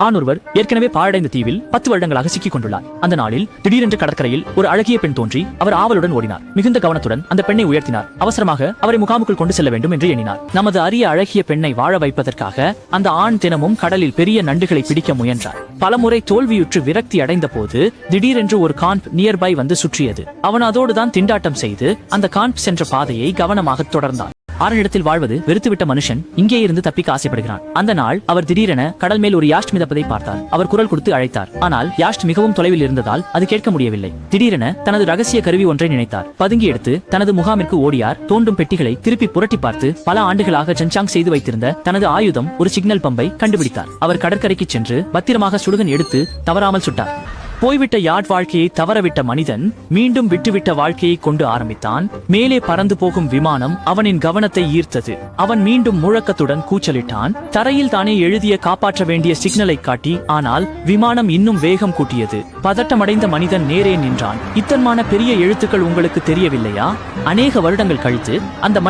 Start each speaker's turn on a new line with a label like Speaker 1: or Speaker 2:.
Speaker 1: ஆண் ஒருவர் ஏற்கனவே பாழடைந்த தீவில் 10 வருடங்களாக சிக்கிக் கொண்டுள்ளார். அந்த நாளில் திடீரென்று கடற்கரையில் ஒரு அழகிய பெண் தோன்றி அவர் ஆவலுடன் ஓடினார். மிகுந்த கவனத்துடன் அந்த பெண்ணை உயர்த்தினார். அவசரமாக அவரை முகாமுக்குள் கொண்டு செல்ல வேண்டும் என்று எண்ணினார். நமது அரிய அழகிய பெண்ணை வாழ வைப்பதற்காக அந்த ஆண் தினமும் கடலில் பெரிய நண்டுகளை பிடிக்க முயன்றார். பலமுறை தோல்வியுற்று விரக்தி அடைந்த போது திடீரென்று ஒரு கான்ப் நியர்பை வந்து சுற்றியது. அவன் அதோடுதான் திண்டாட்டம் செய்து அந்த கான்ப் சென்ற பாதையை கவனமாக தொடர்ந்தான். ஆரணிடத்தில் வாழ்வது வெறுத்துவிட்ட மனுஷன் இங்கே இருந்து தப்பிக்க ஆசைப்படுகிறான். அந்த நாள் அவர் திடீரென கடல் மேல் ஒரு யாஸ்ட் மிதப்பதை பார்த்தார். அவர் குரல் கொடுத்து அழைத்தார். ஆனால் யாஸ்ட் மிகவும் தொலைவில் இருந்ததால் அது கேட்க முடியவில்லை. திடீரென தனது ரகசிய கருவி ஒன்றை நினைத்தார். பதுங்கி எடுத்து தனது முகாமிற்கு ஓடியார். தோண்டும் பெட்டிகளை திருப்பி புரட்டி பார்த்து பல ஆண்டுகளாக ஜன்சாங் செய்து வைத்திருந்த தனது ஆயுதம் ஒரு சிக்னல் பம்பை கண்டுபிடித்தார். அவர் கடற்கரைக்கு சென்று பத்திரமாக சுடுகன் எடுத்து தவறாமல் சுட்டார். போய்விட்ட யாட் வாழ்க்கையை தவறவிட்ட மனிதன் மீண்டும் விட்டுவிட்ட வாழ்க்கையை கொண்டு ஆரம்பித்தான். மேலே பறந்து போகும் விமானம் அவனின் கவனத்தை ஈர்த்தது. அவன் மீண்டும் முழக்கத்துடன் கூச்சலிட்டான். தரையில் தானே எழுதிய காப்பாற்ற வேண்டிய சிக்னலை காட்டி, ஆனால் விமானம் இன்னும் வேகம் கூட்டியது. பதட்டமடைந்த மனிதன் நேரே நின்றான். இத்தன்மான பெரிய எழுத்துக்கள் உங்களுக்கு தெரியவில்லையா? அநேக வருடங்கள் கழித்து அந்த